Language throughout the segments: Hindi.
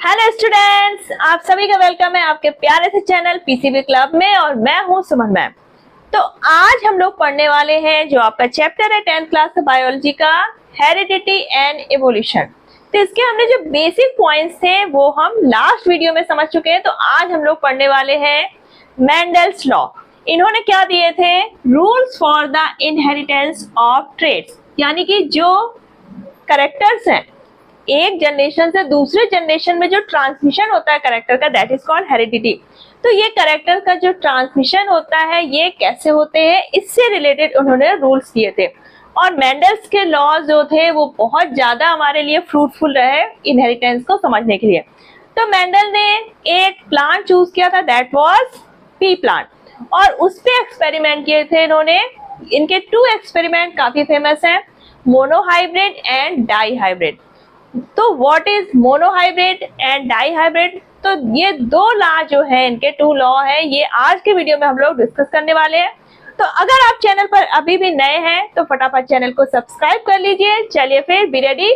हेलो स्टूडेंट्स, आप सभी का वेलकम है आपके प्यारे से चैनल पीसीबी क्लब में और मैं हूं सुमन मैम। तो आज हम लोग पढ़ने वाले हैं जो आपका चैप्टर है 10th क्लास का बायोलॉजी का, हेरिडिटी एंड इवोल्यूशन। तो इसके हमने जो बेसिक पॉइंट्स थे वो हम लास्ट वीडियो में समझ चुके हैं। तो आज हम लोग पढ़ने वाले हैं मेंडल्स लॉ। इन्होंने क्या दिए थे? Rules for the inheritance of traits, यानी कि जो कैरेक्टर्स हैं एक जनरेशन से दूसरे जनरेशन में जो ट्रांसमिशन होता है कैरेक्टर का, दैट इज कॉल्ड हेरिडिटी। तो ये कैरेक्टर का जो ट्रांसमिशन होता है ये कैसे होते हैं, इससे रिलेटेड उन्होंने रूल्स दिए थे। और मेंडल्स के लॉज जो थे वो बहुत ज्यादा हमारे लिए फ्रूटफुल रहे इनहेरिटेंस को समझने के लिए। तो मेंडल ने एक प्लांट चूज किया था, दैट वाज पी प्लांट, और उस पे एक्सपेरिमेंट किए थे इन्होंने। इनके 2 एक्सपेरिमेंट काफी फेमस हैं, मोनोहाइब्रिड एंड डाईहाइब्रिड। तो what is monohybrid and dihybrid? तो ये 2 लॉ जो है, इनके 2 लॉ है, ये आज के वीडियो में हम लोग डिस्कस करने वाले हैं। तो अगर आप चैनल पर अभी भी नए हैं तो फटाफट चैनल को सब्सक्राइब कर लीजिए। चलिए फिर बी रेडी,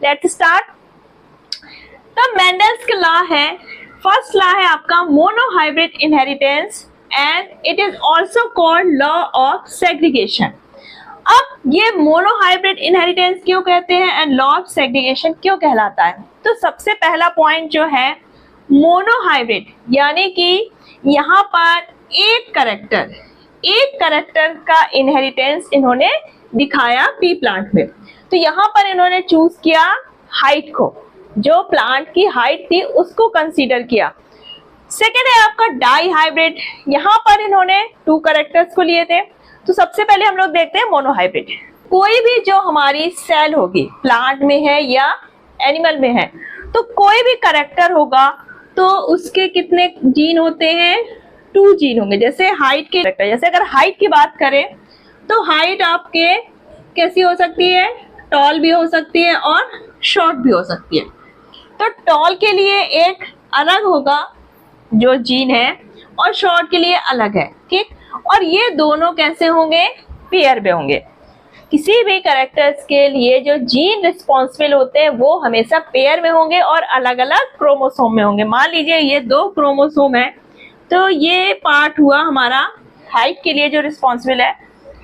लेट्स स्टार्ट। तो मेंडल्स का लॉ है, फर्स्ट लॉ है आपका monohybrid inheritance and it is also called law of segregation. अब ये मोनोहाइब्रिड इनहेरिटेंस क्यों कहते हैं एंड लॉ ऑफ सेग्रीगेशन क्यों कहलाता है? तो सबसे पहला पॉइंट जो है मोनोहाइब्रिड, यानी कि यहाँ पर एक करेक्टर का इनहेरिटेंस इन्होंने दिखाया पी प्लांट में। तो यहाँ पर इन्होंने चूज किया हाइट को, जो प्लांट की हाइट थी उसको कंसीडर किया। सेकेंड है आपका डाईहाइब्रिड, यहाँ पर इन्होंने 2 कैरेक्टर्स को लिए थे। तो सबसे पहले हम लोग देखते हैं मोनोहाइब्रिड। कोई भी जो हमारी सेल होगी, प्लांट में है या एनिमल में है, तो कोई भी कैरेक्टर होगा तो उसके कितने जीन होते हैं? 2 जीन होंगे। जैसे हाइट के कैरेक्टर, जैसे अगर हाइट की बात करें तो हाइट आपके कैसी हो सकती है? टॉल भी हो सकती है और शॉर्ट भी हो सकती है। तो टॉल के लिए एक अलग होगा जो जीन है और शॉर्ट के लिए अलग है, ठीक। और ये दोनों कैसे होंगे? पेयर में होंगे। किसी भी कैरेक्टर्स के लिए जो जीन रिस्पॉन्सिबल होते हैं वो हमेशा पेयर में होंगे और अलग अलग क्रोमोसोम में होंगे। मान लीजिए ये 2 क्रोमोसोम है, तो ये पार्ट हुआ हमारा हाइट के लिए जो रिस्पॉन्सिबल है,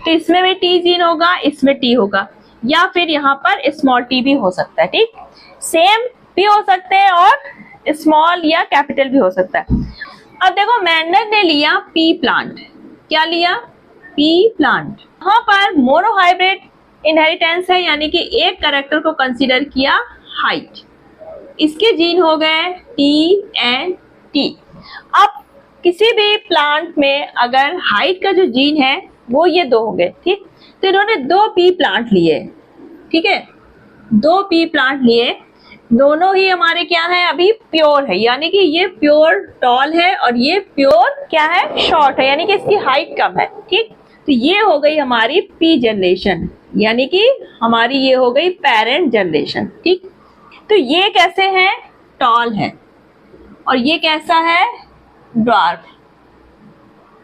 तो इसमें भी टी जीन होगा, इसमें टी होगा, या फिर यहाँ पर स्मॉल टी भी हो सकता है, ठीक। सेम भी हो सकते हैं और स्मॉल या कैपिटल भी हो सकता है। अब देखो मेंडल ने लिया पी प्लांट, क्या लिया? P plant. यहाँ पर मोनोहाइब्रिड इनहेरिटेंस है, यानी कि एक कैरेक्टर को कंसीडर किया हाइट, इसके जीन हो गए टी एंड टी। अब किसी भी प्लांट में अगर हाइट का जो जीन है वो ये 2 हो गए, ठीक। तो इन्होंने 2 पी प्लांट लिए, ठीक है, 2 पी प्लांट लिए। दोनों ही हमारे क्या है? अभी प्योर है, यानी कि ये प्योर टॉल है और ये प्योर क्या है? शॉर्ट है, यानी कि इसकी हाइट कम है, ठीक। तो ये हो गई हमारी पी जनरेशन, यानी कि हमारी ये हो गई पेरेंट जनरेशन, ठीक। तो ये कैसे है? टॉल है और ये कैसा है? ड्वार्फ,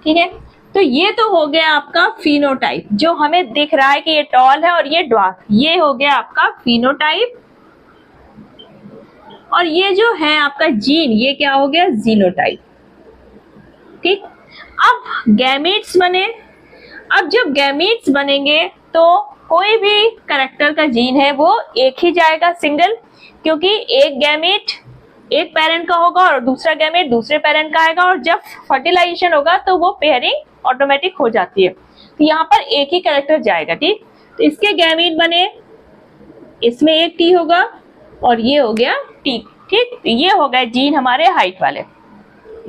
ठीक है। तो ये तो हो गया आपका फिनोटाइप, जो हमें दिख रहा है कि ये टॉल है और ये ड्वार्फ, ये हो गया आपका फिनोटाइप। और ये जो है आपका जीन, ये क्या हो गया? जीनोटाइप, ठीक। अब गैमीट्स बने। अब जब गैमीट्स बनेंगे तो कोई भी कैरेक्टर का जीन है वो एक ही जाएगा, सिंगल, क्योंकि एक गैमीट एक पेरेंट का होगा और दूसरा गैमीट दूसरे पेरेंट का आएगा, और जब फर्टिलाइजेशन होगा तो वो पेयरिंग ऑटोमेटिक हो जाती है। तो यहाँ पर एक ही कैरेक्टर जाएगा, ठीक। तो इसके गैमीट बने, इसमें एक टी होगा और ये हो गया टी, ठीक। तो ये हो गए जीन हमारे हाइट वाले।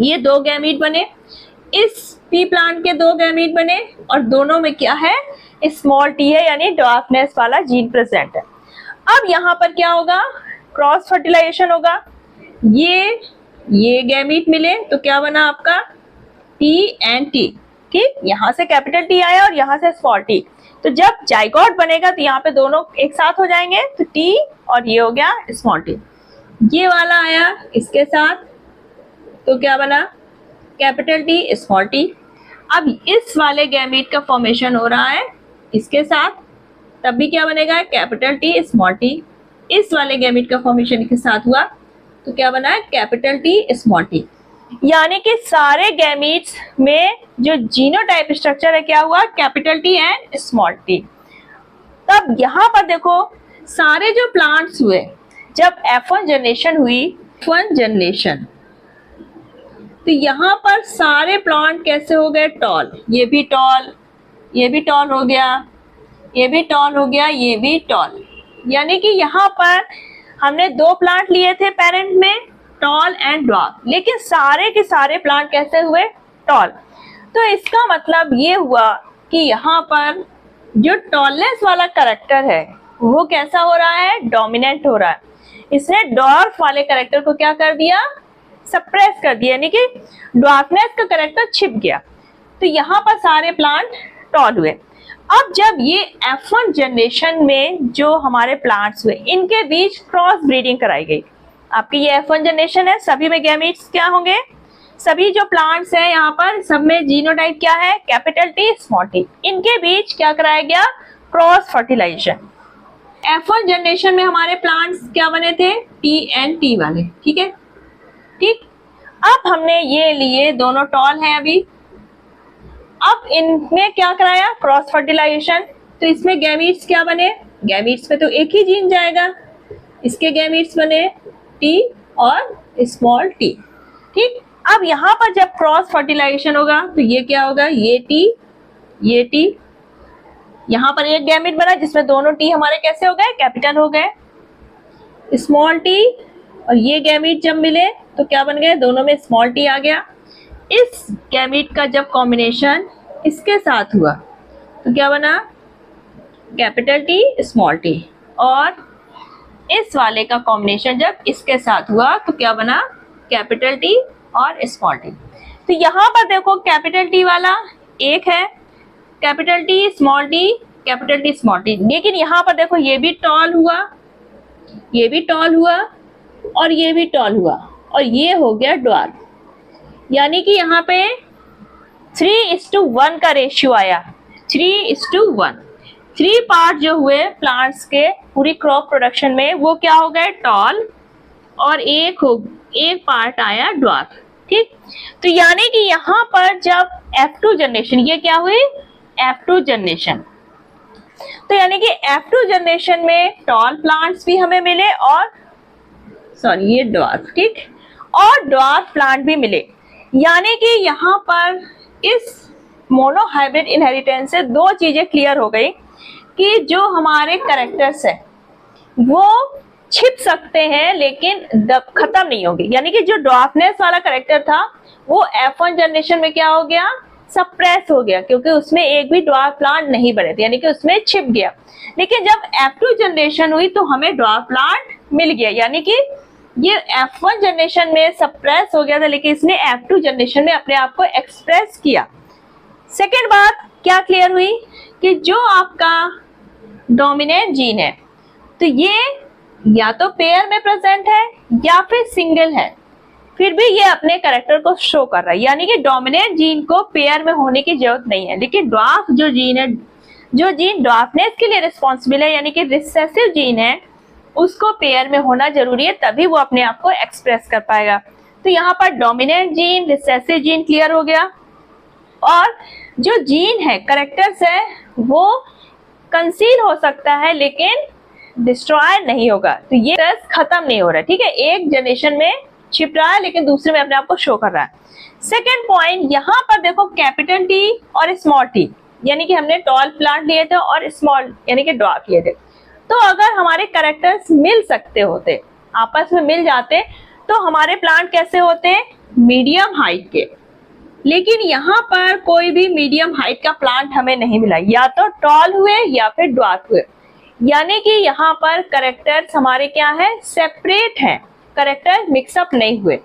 ये 2 गैमीट बने, इस पी प्लांट के 2 गैमीट बने और दोनों में क्या है? स्मॉल टी है, यानी ड्वार्फनेस वाला जीन प्रेजेंट है। अब यहाँ पर क्या होगा? क्रॉस फर्टिलाइजेशन होगा। ये गैमीट मिले तो क्या बना आपका? टी एंड टी, ठीक। यहाँ से कैपिटल टी आया और यहाँ से स्मॉल टी। तो जब जाइगोट बनेगा तो यहाँ पे दोनों एक साथ हो जाएंगे, तो टी और ये हो गया स्मॉल टी। ये वाला आया इसके साथ, तो क्या बना? Capital T small T. अब इस वाले गैमीट का फॉर्मेशन हो रहा है इसके साथ, तब भी क्या बनेगा? Capital T small T. इस वाले गैमेट का फॉर्मेशन के साथ हुआ तो क्या बना है, कैपिटल टी स्मॉल टी। यानी कि सारे गैमेट्स में जो जीनोटाइप स्ट्रक्चर है क्या हुआ, capital T and small T. तब यहाँ पर देखो सारे जो प्लांट्स हुए, जब F1 जनरेशन हुई, F1 जनरेशन, तो यहाँ पर सारे प्लांट कैसे हो गए, टॉल। ये भी टॉल, ये भी टॉल हो गया, ये भी टॉल हो गया, ये भी टॉल। यानी कि यहाँ पर हमने दो प्लांट लिए थे पेरेंट में, टॉल एंड ड्वार्फ, लेकिन सारे के सारे प्लांट कैसे हुए, टॉल। तो इसका मतलब ये हुआ कि यहाँ पर जो टॉलनेस वाला कैरेक्टर है वो कैसा हो रहा है, डोमिनेंट हो रहा है। इसने ड्वार्फ वाले कैरेक्टर को क्या कर दिया, सप्रेस कर दिया, यानी कि ड्वार्फनेस का कैरेक्टर छिप गया। तो यहाँ पर सारे प्लांट टॉल हुए। अब जब ये F1 जनरेशन में जो हमारे प्लांट्स हुए, इनके बीच क्रॉस ब्रीडिंग कराई गई। आपकी ये F1 जनरेशन है, सभी में गैमेट्स क्या होंगे, सभी जो प्लांट्स हैं यहाँ पर सब में जीनोटाइप क्या है, कैपिटल टी स्मॉल टी। इनके बीच क्या कराया गया, क्रॉस फर्टिलाइजेशन। F1 जनरेशन में हमारे प्लांट्स क्या बने थे, टी एंड टी वाले, ठीक है, ठीक। अब हमने ये लिए, दोनों टॉल हैं अभी। अब इनमें क्या कराया, क्रॉस फर्टिलाइजेशन। तो इसमें गैमेट्स क्या बने, गैमेट्स पे तो एक ही जीन जाएगा, इसके गैमेट्स बने टी और स्मॉल टी, ठीक। अब यहाँ पर जब क्रॉस फर्टिलाइजेशन होगा तो ये क्या होगा, ये टी, यहाँ पर एक गैमेट बना जिसमें दोनों टी हमारे कैसे हो गए, कैपिटल हो गए, स्मॉल टी, और ये गैमेट जब मिले तो क्या बन गए, दोनों में स्मॉल टी आ गया। इस गैमेट का जब कॉम्बिनेशन इसके साथ हुआ तो क्या बना, कैपिटल टी स्मॉल टी, और इस वाले का कॉम्बिनेशन जब इसके साथ हुआ तो क्या बना, कैपिटल टी और स्मॉल टी। तो यहाँ पर देखो कैपिटल टी वाला एक है, capital T small T, capital T small T, लेकिन यहाँ पर देखो ये भी टॉल हुआ, ये भी टॉल हुआ, और ये भी टॉल हुआ, और ये हो गया ड्वार्फ। यानी कि यहाँ पे 3:1 का रेशियो आया, 3:1। 3 पार्ट जो हुए प्लांट्स के पूरी क्रॉप प्रोडक्शन में वो क्या हो गए, टॉल, और एक पार्ट आया ड्वार्फ, ठीक। तो यानी कि यहाँ पर जब F2 जनरेशन, ये क्या हुई, F2 जनरेशन, तो यानी कि F2 जनरेशन में टॉल प्लांट्स भी हमें मिले, और सॉरी ये ड्वार्फ, ठीक, और ड्वार्फ प्लांट भी मिले। यानी कि यहाँ पर इस मोनोहाइब्रिड इनहेरिटेंस से दो चीजें क्लियर हो गई कि जो हमारे कैरेक्टर्स है वो छिप सकते हैं लेकिन खत्म नहीं होंगे। यानी कि जो ड्वार्फनेस वाला कैरेक्टर था वो F1 जनरेशन में क्या हो गया, सप्रेस हो गया, क्योंकि उसमें एक भी ड्वार्फ प्लांट नहीं बने थे, यानी कि उसमें छिप गया। लेकिन जब F2 जनरेशन हुई तो हमें ड्वार्फ प्लांट मिल गया, यानी कि ये F1 जनरेशन में सप्रेस हो गया था लेकिन इसने F2 जनरेशन में अपने आप को एक्सप्रेस किया। सेकेंड बात क्या क्लियर हुई कि जो आपका डोमिनेंट जीन है तो ये या तो पेयर में प्रेजेंट है या फिर सिंगल है, फिर भी ये अपने कैरेक्टर को शो कर रहा है। यानी कि डोमिनेंट जीन को पेयर में होने की जरूरत नहीं है, लेकिन ड्वार्फ जो जीन है, जो जीन ड्वार्फनेस के लिए रिस्पॉन्सिबल है, यानी कि रिसेसिव जीन है, उसको पेयर में होना जरूरी है, तभी वो अपने आप को एक्सप्रेस कर पाएगा। तो यहाँ पर dominant gene, recessive gene clear हो गया, और जो जीन है, कैरेक्टर्स है, वो कंसील हो सकता है लेकिन डिस्ट्रॉय नहीं होगा। तो ये खत्म नहीं हो रहा है, ठीक है, एक जनरेशन में छिप रहा है लेकिन दूसरे में अपने आप को शो कर रहा है। सेकेंड पॉइंट, यहाँ पर देखो कैपिटल टी और स्मॉल टी, यानी कि हमने टॉल प्लांट लिए थे और स्मॉल यानी कि ड्वार्फ लिए थे। तो अगर हमारे कैरेक्टर्स मिल सकते होते, आपस में मिल जाते, तो हमारे प्लांट कैसे होते, मीडियम हाइट के। लेकिन यहाँ पर कोई भी मीडियम हाइट का प्लांट हमें नहीं मिला, या तो टॉल हुए या फिर ड्वार्फ हुए। यानी कि यहाँ पर कैरेक्टर्स हमारे क्या है, सेपरेट हैं, कैरेक्टर मिक्सअप नहीं हुए,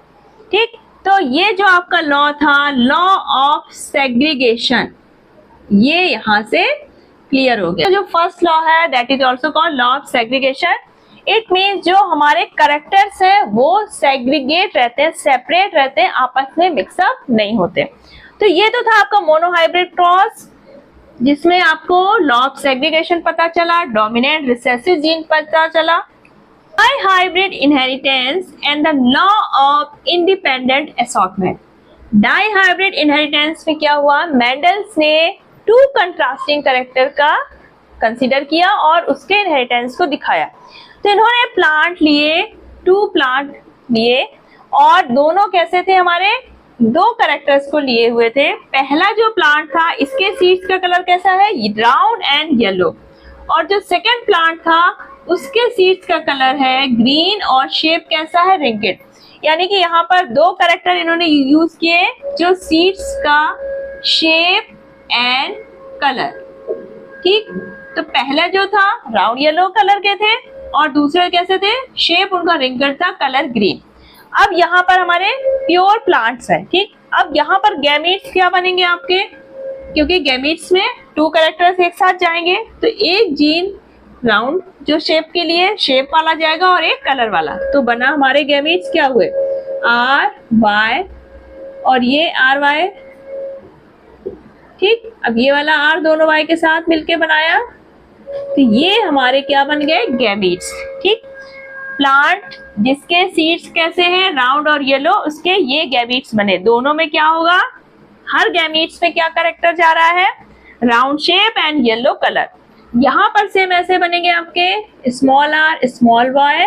ठीक। तो ये जो आपका लॉ था, लॉ ऑफ सेग्रीगेशन, ये यहाँ से क्लियर हो गया। तो जो फर्स्ट लॉ है that is also called law of segregation. It means जो हमारे कैरेक्टर्स हैं वो सेग्रीगेट रहते हैं, सेपरेट रहते हैं, आपस में मिक्सअप नहीं होते। तो ये तो था आपका मोनोहाइब्रिड क्रॉस, जिसमें आपको लॉ ऑफ सेग्रीगेशन पता चला, डोमिनेंट रिसेसिव जीन पता चला, Dihybrid inheritance and the law of independent assortment. Dihybrid inheritance में क्या हुआ, मेंडल्स ने टू कंट्रास्टिंग कैरेक्टर का कंसीडर किया और उसके इनहेरिटेंस को दिखाया। तो इन्होंने प्लांट लिए, टू प्लांट लिए और दोनों कैसे थे, हमारे दो कैरेक्टर्स को लिए हुए थे। पहला जो प्लांट था इसके सीड्स का कलर कैसा है, राउंड एंड येलो, और जो सेकंड प्लांट था उसके सीड्स का कलर है ग्रीन और शेप कैसा है, रिंकेड। यानी कि यहाँ पर दो कैरेक्टर इन्होंने यूज किए जो सीड्स का शेप एंड कलर, ठीक। तो पहला जो था राउंड येलो कलर के थे और दूसरे कैसे थे, शेप उनका रिंकेड था, कलर ग्रीन। अब यहाँ पर हमारे प्योर प्लांट्स है, ठीक। अब यहाँ पर गैमीट्स क्या बनेंगे आपके, क्योंकि गैमीट्स में टू कैरेक्टर्स एक साथ जाएंगे तो एक जीन राउंड जो शेप के लिए शेप वाला जाएगा और एक कलर वाला, तो बना हमारे गैमीट्स क्या हुए, आर वाई और ये आर वाई, ठीक। अब ये वाला आर दोनों वाई के साथ मिलके बनाया तो ये हमारे क्या बन गए, गैमीट्स, ठीक। प्लांट जिसके सीड्स कैसे हैं, राउंड और येलो, उसके ये गैमीट्स बने। दोनों में क्या होगा, हर गैमीट्स में क्या कैरेक्टर जा रहा है, round shape and yellow colour. यहाँ पर सेम ऐसे बनेंगे आपके स्मॉल आर स्मॉल वाई,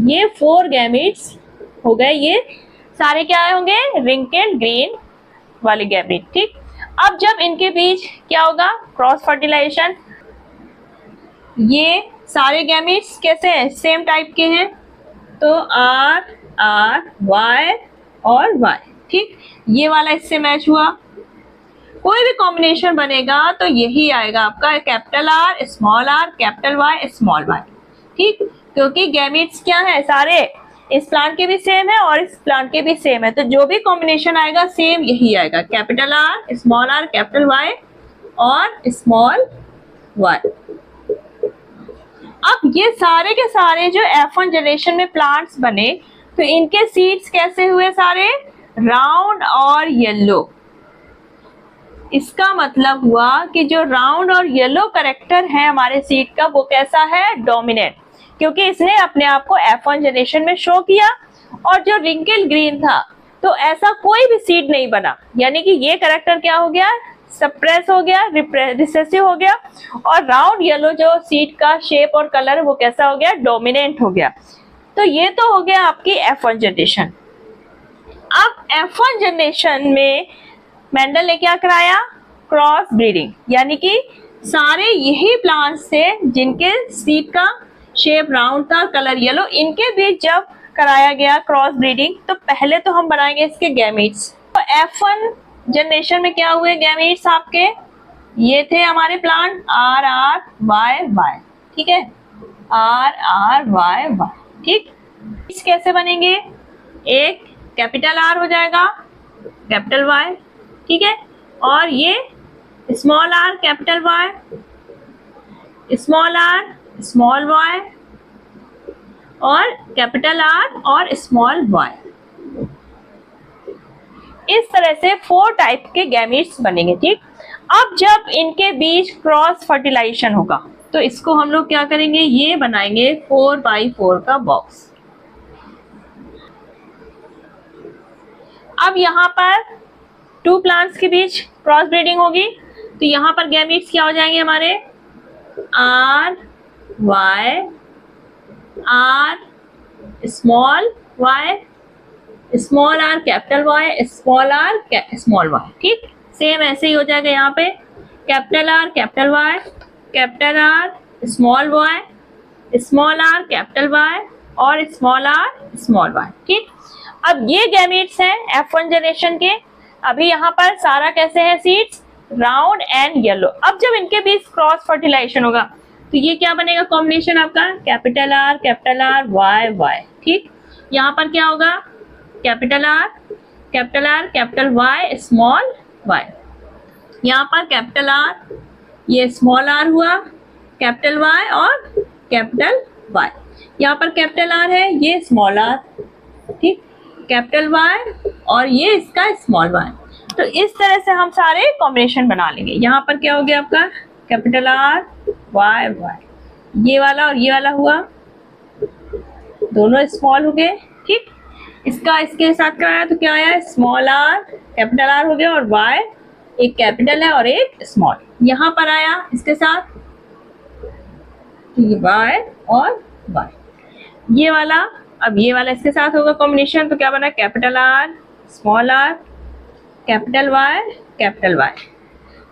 ये 4 गैमीट्स हो गए, ये सारे क्या होंगे, रिंकेड ग्रीन वाले गैमीट, ठीक। अब जब इनके बीच क्या होगा, क्रॉस फर्टिलाइजेशन, ये सारे गैमीट्स कैसे हैं, सेम टाइप के हैं, तो आर आर वाई और वाई, ठीक। ये वाला इससे मैच हुआ, कोई भी कॉम्बिनेशन बनेगा तो यही आएगा आपका, capital R small R capital Y small Y, ठीक। क्योंकि गैमीट्स क्या है, सारे इस प्लांट के भी सेम है और इस प्लांट के भी सेम है, तो जो भी कॉम्बिनेशन आएगा सेम यही आएगा, capital R small R capital Y और स्मॉल वाई। अब ये सारे के सारे जो F1 जनरेशन में प्लांट्स बने तो इनके सीड्स कैसे हुए, सारे राउंड और येलो। इसका मतलब हुआ कि जो राउंड और येलो कैरेक्टर है हमारे सीड का वो कैसा है, डोमिनेंट, क्योंकि इसने अपने आप को F1 जनरेशन में शो किया। और जो रिंकल ग्रीन था तो ऐसा कोई भी सीड नहीं बना, यानी कि ये कैरेक्टर क्या हो गया, सप्रेस हो गया, रिसेसिव हो गया, और राउंड येलो जो सीड का शेप और कलर वो कैसा हो गया, डोमिनेंट हो गया। तो ये तो हो गया आपकी F1 जनरेशन। अब F1 जनरेशन में मेंडल ने क्या कराया, क्रॉस ब्रीडिंग, यानी कि सारे यही प्लांट्स थे जिनके सीड का शेप राउंड था, कलर येलो, इनके बीच जब कराया गया क्रॉस ब्रीडिंग तो पहले तो हम बनाएंगे इसके गैमीट्स। तो F1 जनरेशन में क्या हुए गैमीट्स आपके, ये थे हमारे plant R R Y Y, ठीक है, आर आर वाई वाई, ठीक। इस कैसे बनेंगे, एक कैपिटल आर हो जाएगा कैपिटल वाई, ठीक है, और ये small R capital Y, small R small Y और कैपिटल आर और स्मॉल वाई। इस तरह से 4 टाइप के गैमीट्स बनेंगे, ठीक। अब जब इनके बीच क्रॉस फर्टिलाइजेशन होगा तो इसको हम लोग क्या करेंगे, ये बनाएंगे 4x4 का बॉक्स। अब यहाँ पर 2 प्लांट्स के बीच क्रॉस ब्रीडिंग होगी तो यहाँ पर गैमीट्स क्या हो जाएंगे हमारे, R Y R small Y small R capital Y small R small Y, ठीक। सेम ऐसे ही हो जाएगा यहाँ पे, capital R capital Y capital R small Y small R capital Y और स्मॉल आर स्मॉल वाई, ठीक। अब ये गैमीट्स हैं F1 जनरेशन के। अभी यहाँ पर सारा कैसे है, सीड्स राउंड एंड येलो। अब जब इनके बीच क्रॉस फर्टिलाइजेशन होगा तो ये क्या बनेगा, कॉम्बिनेशन आपका कैपिटल आर वाई वाई, ठीक। यहाँ पर क्या होगा, capital R capital Y small Y, यहाँ पर कैपिटल आर ये स्मॉल आर हुआ, कैपिटल वाई और कैपिटल वाई, यहाँ पर कैपिटल आर है ये स्मॉल आर, ठीक, कैपिटल वाई और ये इसका स्मॉल वाई। तो इस तरह से हम सारे कॉम्बिनेशन बना लेंगे। यहाँ पर क्या हो गया आपका, कैपिटल आर वाई वाई, ये वाला और ये वाला हुआ, दोनों स्मॉल हो गए। ठीक, इसका इसके साथ कराया तो क्या आया, स्मॉल आर कैपिटल आर हो गया, और वाई एक कैपिटल है और एक स्मॉल। यहाँ पर आया इसके साथ वाई और वाई, ये वाला। अब ये वाला इसके साथ होगा कॉम्बिनेशन, तो क्या बना, capital R small R capital Y.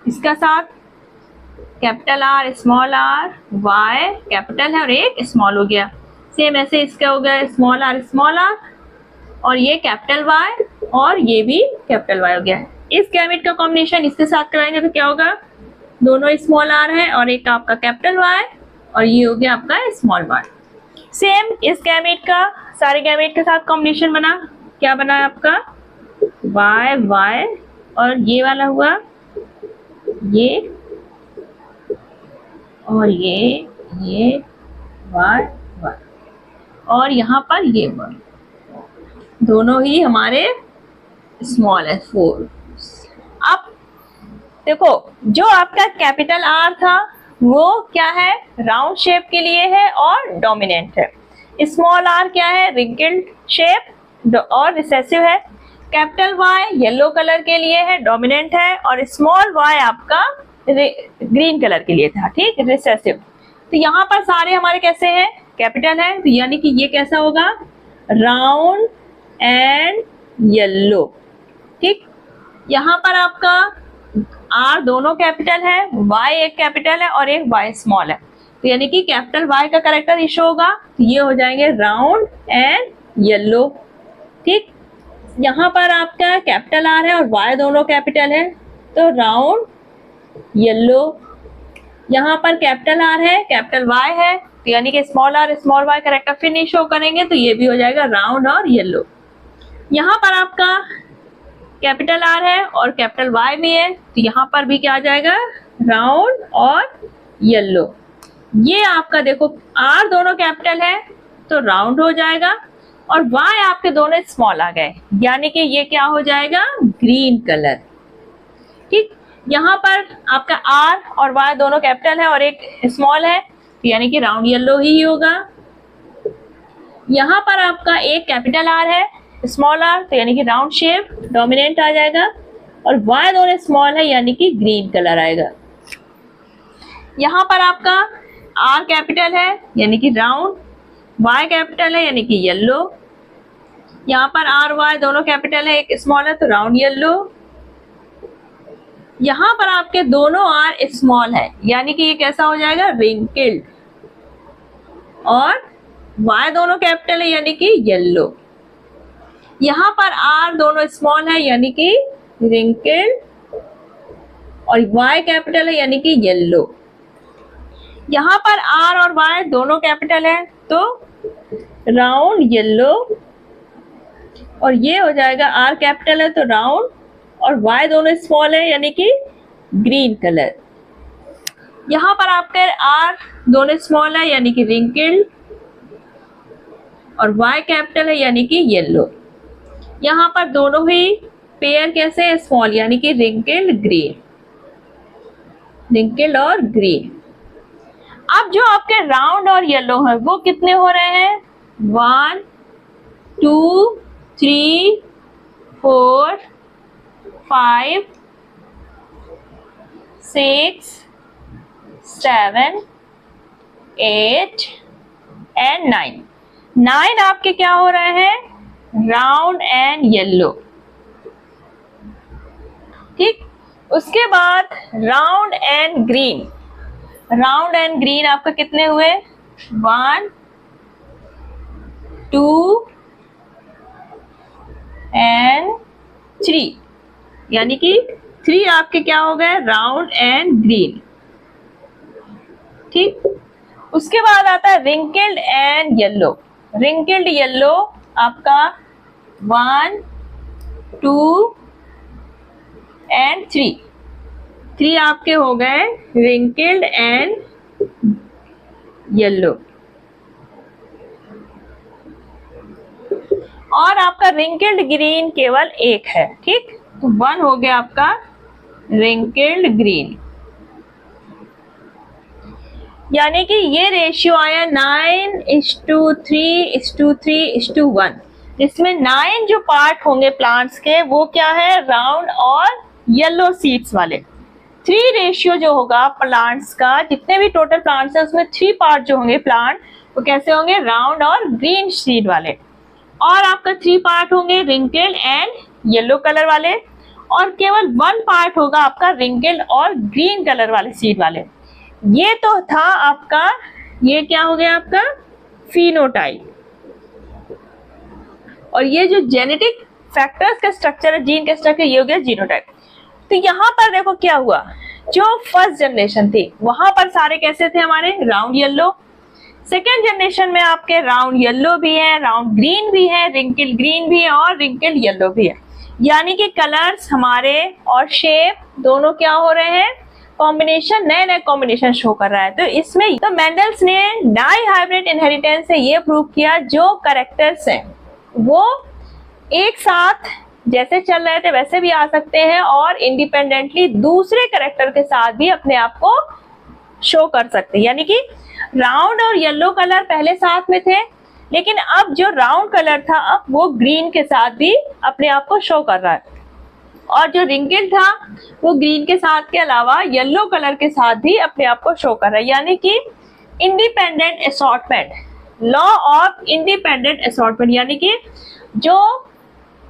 इसका साथ capital R small R Y capital है और एक स्मॉल हो गया। सेम ऐसे इसका हो गया स्मॉल आर और ये कैपिटल वाई और ये भी कैपिटल वाई हो गया। इस गैमेट का कॉम्बिनेशन इसके साथ कराएंगे तो क्या होगा, दोनों स्मॉल आर है और एक आपका कैपिटल वाई और ये हो गया आपका स्मॉल वाई। सेम इस गैमेट का सारे गैमेट के साथ कॉम्बिनेशन बना, क्या बना है आपका वाई वाई और ये वाला हुआ ये और ये वाई वाई और यहाँ पर ये हुआ, दोनों ही हमारे स्मॉल है 4। अब देखो जो आपका कैपिटल आर था वो क्या है, राउंड शेप के लिए है और डोमिनेंट है। स्मॉल आर क्या है, रिंकल्ड शेप और रिसेसिव है। कैपिटल वाई येलो कलर के लिए है, डोमिनेंट है, और स्मॉल वाई आपका ग्रीन कलर के लिए था, ठीक, रिसेसिव। तो यहाँ पर सारे हमारे कैसे हैं, कैपिटल है, तो यानी कि ये कैसा होगा, राउंड एंड येलो। ठीक, यहाँ पर आपका आर दोनों कैपिटल है, वाई एक कैपिटल है और एक वाई स्मॉल है, तो यानी कि कैपिटल वाई का कैरेक्टर इशू होगा, तो ये हो जाएंगे राउंड एंड येलो। ठीक, यहाँ पर आपका कैपिटल आर है और वाई दोनों कैपिटल है, तो राउंड येलो। यहाँ पर कैपिटल आर है कैपिटल वाई है, तो यानी कि small R small Y character फिर नहीं शो करेंगे, तो ये भी हो जाएगा राउंड और येलो। यहाँ पर आपका कैपिटल आर है और कैपिटल वाई भी है, तो यहाँ पर भी क्या आ जाएगा, राउंड और येलो। ये आपका देखो आर दोनों कैपिटल है तो राउंड हो जाएगा और वाई आपके दोनों स्मॉल आ गए, यानी कि ये क्या हो जाएगा, ग्रीन कलर। ठीक, यहाँ पर आपका आर और वाई दोनों कैपिटल है और एक स्मॉल है, तो यानी कि राउंड येलो ही होगा। यहाँ पर आपका एक कैपिटल आर है स्मॉल आर, तो यानी कि राउंड शेप डोमिनेंट आ जाएगा, और वाई दोनों स्मॉल है यानी कि ग्रीन कलर आएगा। यहाँ पर आपका आर कैपिटल है यानी कि राउंड, वाई कैपिटल है यानी कि येलो। यहाँ पर आर वाई दोनों कैपिटल है एक स्मॉल है, तो राउंड येलो। यहाँ पर आपके दोनों आर स्मॉल है यानी कि ये कैसा हो जाएगा, रिंकल्ड, और वाई दोनों कैपिटल है यानी कि येलो। यहाँ पर आर दोनों स्मॉल है यानी कि रिंकल्ड और वाई कैपिटल है यानी कि येलो। यहाँ पर आर और वाई दोनों कैपिटल है तो राउंड येलो, और ये हो जाएगा आर कैपिटल है तो राउंड और वाई दोनों स्मॉल है यानी कि ग्रीन कलर। यहाँ पर आपके आर दोनों स्मॉल है यानी कि रिंकल्ड और वाई कैपिटल है यानी कि येलो। यहाँ पर दोनों ही पेयर कैसे है, स्मॉल यानी कि रिंकल्ड ग्रीन, रिंकल्ड और ग्रीन। अब जो आपके राउंड और येलो है वो कितने हो रहे हैं, 1 2 3 4 5 6 7 8 एंड 9। 9 आपके क्या हो रहे हैं, राउंड एंड येलो। ठीक, उसके बाद round and green. Round and green आपका कितने हुए, 1 2 एंड 3, यानी कि 3 आपके क्या हो गए, राउंड एंड ग्रीन। ठीक, उसके बाद आता है wrinkled and yellow. Wrinkled yellow आपका 1 2 एंड 3 आपके हो गए रिंकल्ड एंड येलो। और आपका रिंकल्ड ग्रीन केवल एक है। ठीक, तो 1 हो गया आपका रिंकल्ड ग्रीन। यानी कि ये रेशियो आया 9:3:3:1। इसमें 9 जो पार्ट होंगे प्लांट्स के वो क्या है, राउंड और येलो सीड्स वाले। 3 रेशियो जो होगा प्लांट्स का, जितने भी टोटल प्लांट्स है उसमें 3 पार्ट जो होंगे प्लांट वो कैसे होंगे, राउंड और ग्रीन सीड वाले। और आपका 3 पार्ट होंगे रिंकल्ड एंड येलो कलर वाले, और केवल 1 पार्ट होगा आपका रिंकल्ड और ग्रीन कलर वाले सीड वाले। ये तो था आपका, ये क्या हो गया आपका फिनोटाइप। और ये जो जेनेटिक फैक्टर्स का स्ट्रक्चर है, जीन का स्ट्रक्चर, ये हो गया जीनोटाइप। तो यहाँ पर देखो क्या हुआ, जो फर्स्ट जनरेशन थी वहां पर सारे कैसे थे हमारे, राउंड येलो। सेकेंड जनरेशन में आपके राउंड येलो भी है, राउंड ग्रीन भी है, रिंकल ग्रीन भी है और रिंकल येलो भी है। यानी कि कलर्स हमारे और शेप दोनों क्या हो रहे हैं, कॉम्बिनेशन, नए नए कॉम्बिनेशन शो कर रहा है। तो इसमें तो मेंडल्स ने डाई हाइब्रिड इनहेरिटेंस से ये प्रूव किया, जो कैरेक्टर्स हैं वो एक साथ जैसे चल रहे थे वैसे भी आ सकते हैं और इंडिपेंडेंटली दूसरे कैरेक्टर के साथ भी अपने आप को शो कर सकते हैं। यानी कि राउंड और येलो कलर पहले साथ में थे, लेकिन अब जो राउंड कलर था अब वो ग्रीन के साथ भी अपने आप को शो कर रहा है, और जो रिंकल था वो ग्रीन के साथ के अलावा येलो कलर के साथ भी अपने आप को शो कर रहा है। यानी कि independent assortment, law of independent assortment, यानी कि जो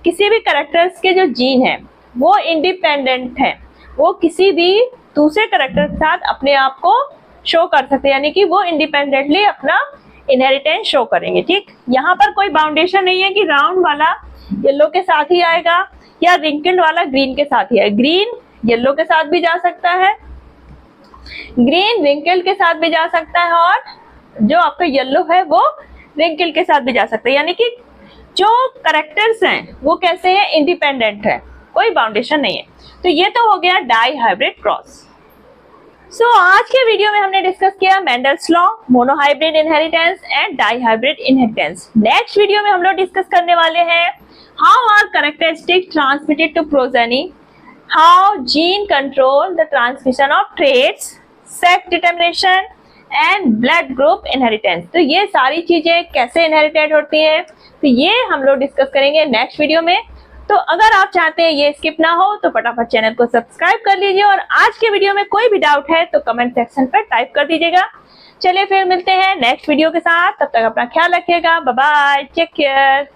किसी भी कैरेक्टर्स के जो जीन है वो इंडिपेंडेंट है, वो किसी भी दूसरे कैरेक्टर के साथ अपने आप को शो कर सकते हैं। यानी कि वो इंडिपेंडेंटली अपना इनहेरिटेंस शो करेंगे। ठीक, यहाँ पर कोई बाउंडेशन नहीं है कि राउंड वाला येलो के साथ ही आएगा या रिंकल्ड वाला ग्रीन के साथ ही है। ग्रीन येलो के साथ भी जा सकता है, ग्रीन रिंकल्ड के साथ भी जा सकता है, और जो आपका येलो है वो रिंकल्ड के साथ भी जा सकता है। यानी कि जो कैरेक्टर्स हैं वो कैसे हैं, इंडिपेंडेंट है, कोई बाउंडेशन नहीं है। तो ये तो हो गया डाई हाइब्रिड क्रॉस। सो आज के वीडियो में हमने डिस्कस किया Mendel's law, monohybrid inheritance and dihybrid inheritance. Next video में हम लोग डिस्कस करने वाले हैं how are characteristics transmitted to progeny, how gene control the transmission of traits, sex determination and blood group inheritance. तो ये सारी चीजें कैसे इनहेरिटेड होती है, तो ये हम लोग डिस्कस करेंगे नेक्स्ट वीडियो में। तो अगर आप चाहते हैं ये स्किप ना हो तो फटाफट चैनल को सब्सक्राइब कर लीजिए, और आज के वीडियो में कोई भी डाउट है तो कमेंट सेक्शन पर टाइप कर दीजिएगा। चलिए फिर मिलते हैं नेक्स्ट वीडियो के साथ, तब तक अपना ख्याल रखिएगा, बाय बाय, टेक केयर।